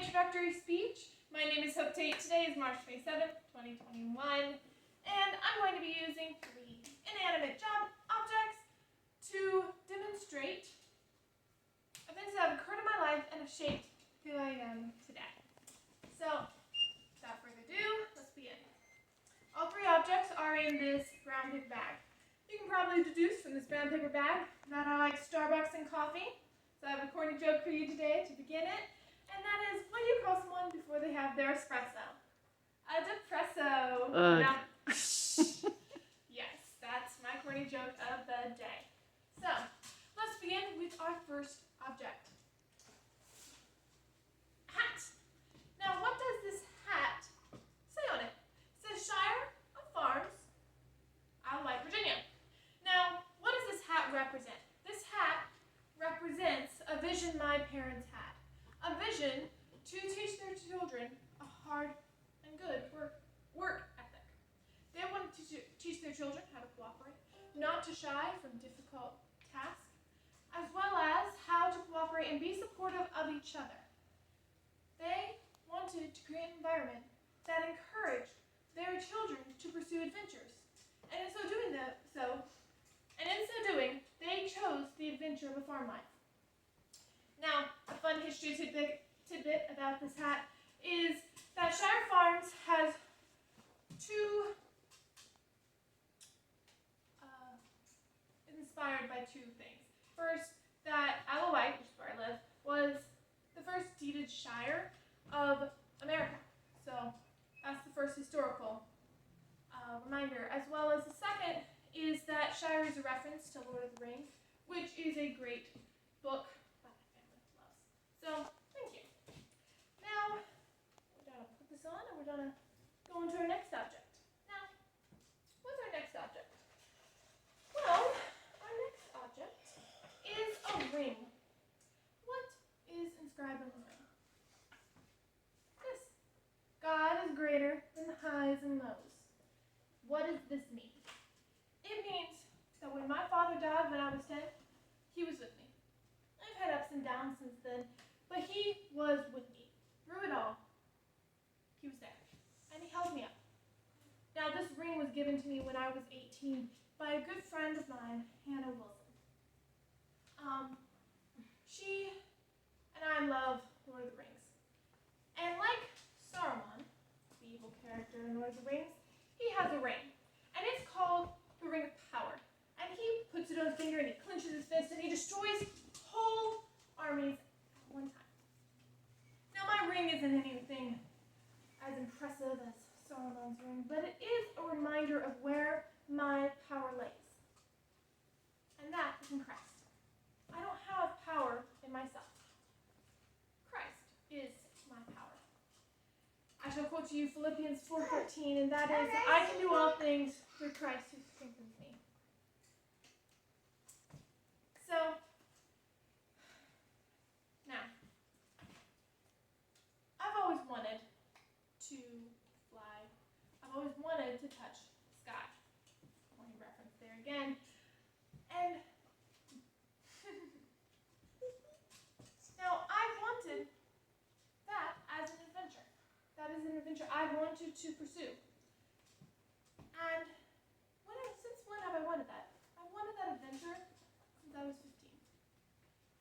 introductory speech. My name is Hope Tate. Today is March 27th, 2021, and I'm going to be using 3 inanimate objects to demonstrate events that have occurred in my life and have shaped who I am today. So, without further ado, let's begin. All 3 objects are in this brown paper bag. You can probably deduce from this brown paper bag that I like Starbucks and coffee. So I have a corny joke for you today to begin it, and that is, what do you call someone before they have their espresso? A depresso. Now, yes, that's my corny joke of the day. So, let's begin with our first object. Hat. Now, what does this hat say on it? It says Shire of Farms, Isle of Wight, Virginia. Now, what does this hat represent? This hat represents a vision my parents had. A vision to teach their children a hard and good work ethic. They wanted to teach their children how to cooperate, not to shy from difficult tasks, as well as how to cooperate and be supportive of each other. They wanted to create an environment that encouraged their children to pursue adventures. And in so doing, they chose the adventure of a farm life. Now, a fun history tidbit about this hat is that Shire Farms has inspired by 2 things. First, that Isle of Wight, which is where I live, was the first deeded shire of America. So that's the first historical reminder, as well as the second is that Shire is a reference to Lord of the Rings, which is a great book that my family loves. So, thank you. Now, we're going to put this on and we're going to go into our next object. Now, what's our next object? Well, our next object is a ring. What is inscribed on the ring? This. God is greater than the highs and lows. What does this mean? It means that when my father died when I was 10, he was with me. I've had ups and downs since then, but he was with me. Through it all, he was there, and he held me up. Now, this ring was given to me when I was 18 by a good friend of mine, Hannah Wilson. She and I love Lord of the Rings. And like Saruman, the evil character in Lord of the Rings, he has a ring, and it's called the Ring of Power. And he puts it on his finger and he clenches his fist and he destroys whole armies at one time. Now, my ring isn't anything as impressive as Saruman's ring, but it is a reminder of where my power lays. And that is in Christ. I don't have power in myself. Christ is my power. I shall quote to you Philippians 4:13, and that is, I can do all things through Christ who strengthens me. So, now, I've always wanted to fly. I've always wanted to touch the sky. Only reference there again. And now, I wanted that as an adventure. That is an adventure I wanted to pursue. And since when have I wanted that? I wanted that adventure since I was 15.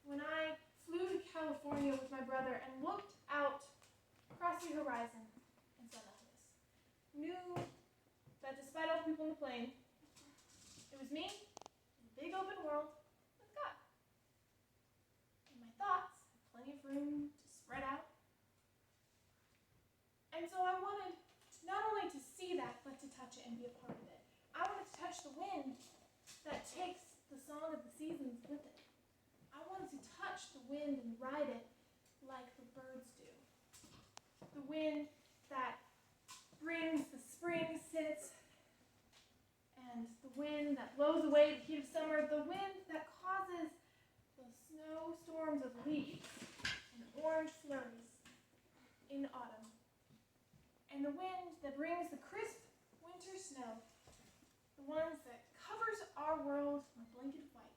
When I flew to California with my brother and looked out across the horizon and saw nothingness. Knew that despite all the people in the plane, it was me in a big open world with God. And my thoughts had plenty of room to spread out. And so I wanted not only to see that, but to touch it and be a part of it. I wanted to touch the wind that takes the song of the seasons with it. I wanted to touch the wind and ride it like the birds do. The wind that brings the spring sits, and the wind that blows away the heat of summer, the wind that causes the snowstorms of leaves and orange flurries in autumn. And the wind that brings the crisp winter snow, the ones that covers our world in a blanket of white.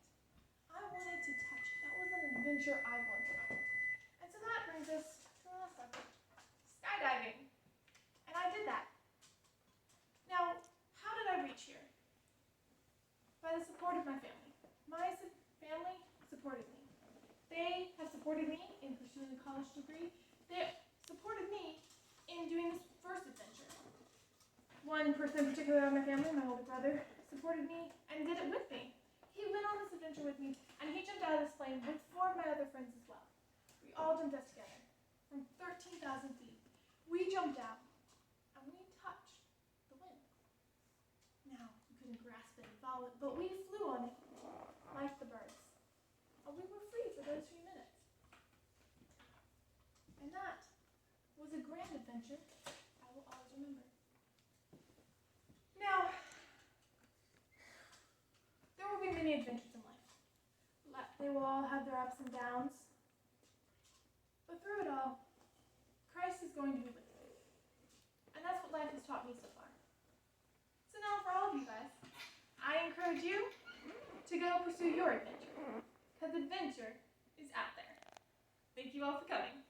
I wanted to touch it. That was an adventure I wanted. And so that brings us to the last subject. pursuing a college degree, they supported me in doing this first adventure. One person in particular in my family, my older brother, supported me and did it with me. He went on this adventure with me, and he jumped out of this plane with 4 of my other friends as well. We all jumped out together from 13,000 feet. We jumped out, and we touched the wind. Now, we couldn't grasp it and follow it, but we flew on it like the birds. And we were free for those few minutes. And that was a grand adventure I will always remember. Now, there will be many adventures in life. They will all have their ups and downs. But through it all, Christ is going to be with you. And that's what life has taught me so far. So now for all of you guys, I encourage you to go pursue your adventure. Because adventure is out there. Thank you all for coming.